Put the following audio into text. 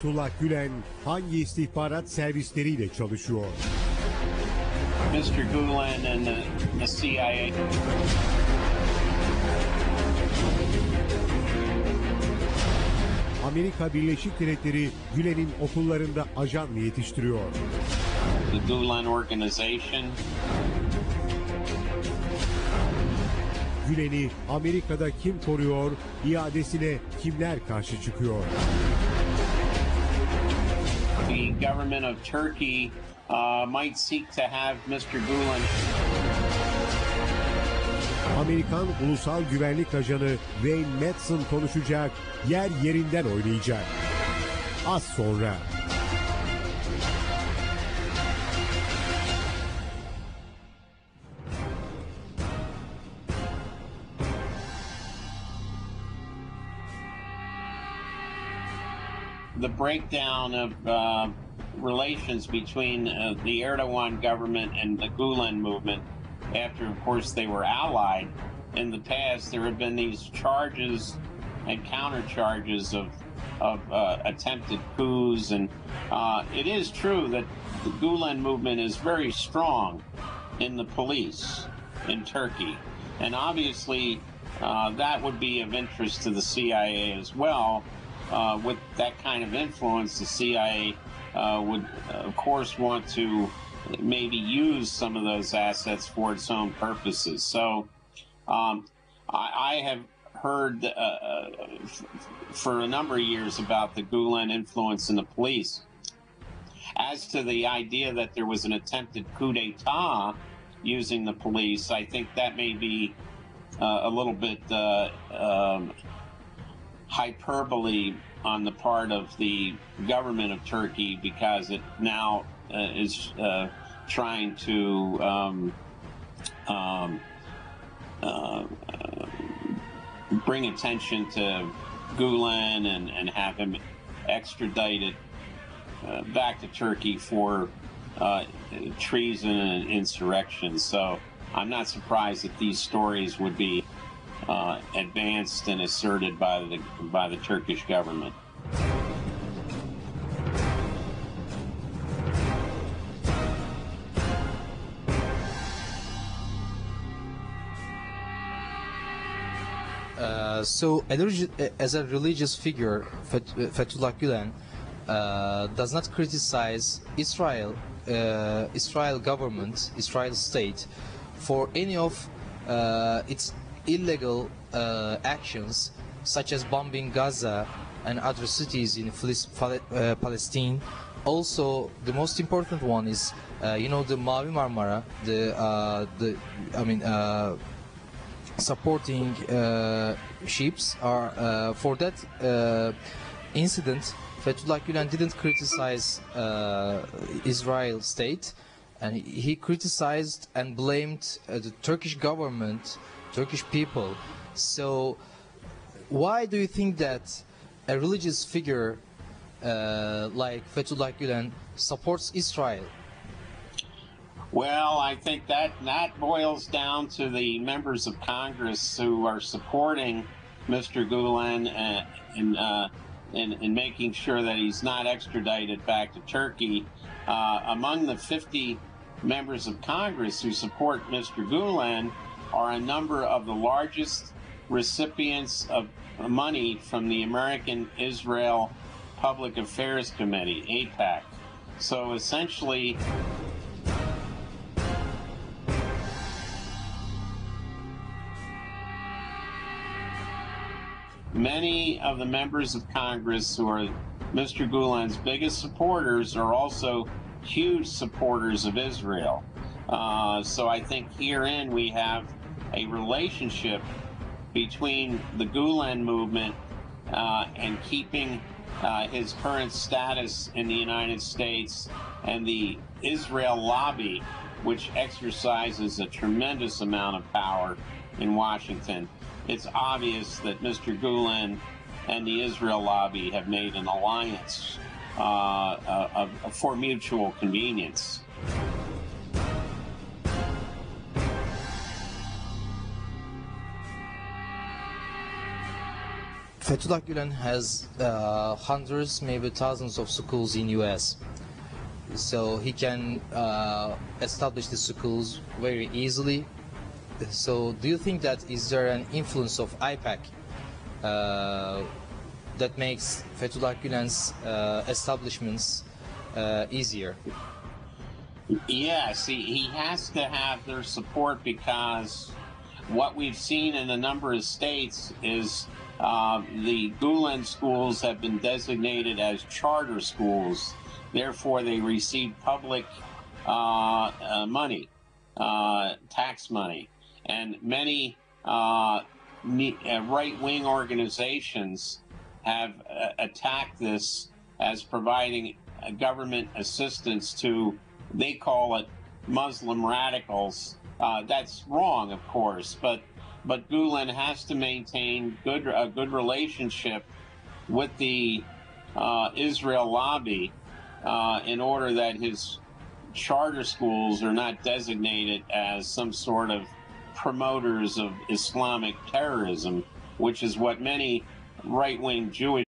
Fethullah Gülen hangi istihbarat servisleriyle çalışıyor? Mr. Gülen and the CIA. Amerika Birleşik Devletleri Gülen'in okullarında ajan mı yetiştiriyor? The Gülen organization. Gülen'i Amerika'da kim koruyor, iadesine kimler karşı çıkıyor? The government of Turkey might seek to have Mr. Gülen. Amerikan Ulusal Güvenlik Ajanı Wayne Madsen konuşacak, yer yerinden oynayacak. Az sonra. The breakdown of relations between the Erdogan government and the Gülen movement, after, of course, they were allied. In the past, there have been these charges and counter-charges of attempted coups, and it is true that the Gülen movement is very strong in the police in Turkey, and obviously that would be of interest to the CIA as well. With that kind of influence, the CIA would, of course, want to maybe use some of those assets for its own purposes. So I have heard for a number of years about the Gülen influence in the police. As to the idea that there was an attempted coup d'etat using the police, I think that may be a little bit hyperbole on the part of the government of Turkey, because it now is trying to bring attention to Gülen and have him extradited back to Turkey for treason and insurrection. So I'm not surprised that these stories would be advanced and asserted by the Turkish government. So, as a religious figure, Fethullah Gülen does not criticize Israel government, Israel state, for any of its illegal actions, such as bombing Gaza and other cities in Palestine. Also, the most important one is, the Mavi Marmara, supporting ships are for that incident. Fethullah Gülen didn't criticize Israel state, and he criticized and blamed the Turkish government, Turkish people. So why do you think that a religious figure like Fethullah Gülen supports Israel? Well, I think that boils down to the members of Congress who are supporting Mr. Gülen in making sure that he's not extradited back to Turkey. Among the 50 members of Congress who support Mr. Gülen are a number of the largest recipients of money from the American Israel Public Affairs Committee, AIPAC. So essentially, many of the members of Congress who are Mr. Gülen's biggest supporters are also huge supporters of Israel. So I think herein we have a relationship between the Gülen movement and keeping his current status in the United States and the Israel lobby, which exercises a tremendous amount of power in Washington. It's obvious that Mr. Gülen and the Israel lobby have made an alliance for mutual convenience. Fethullah Gülen has hundreds, maybe thousands of schools in US. So he can establish the schools very easily. So do you think that is there an influence of IPAC that makes Fethullah Gülen's establishments easier? Yes, he has to have their support, because what we've seen in a number of states is the Gülen schools have been designated as charter schools. Therefore, they receive public money, tax money. And many right-wing organizations have attacked this as providing government assistance to, they call it, Muslim radicals. That's wrong, of course, but Gülen has to maintain a good relationship with the Israel lobby in order that his charter schools are not designated as some sort of promoters of Islamic terrorism, which is what many right-wing Jewish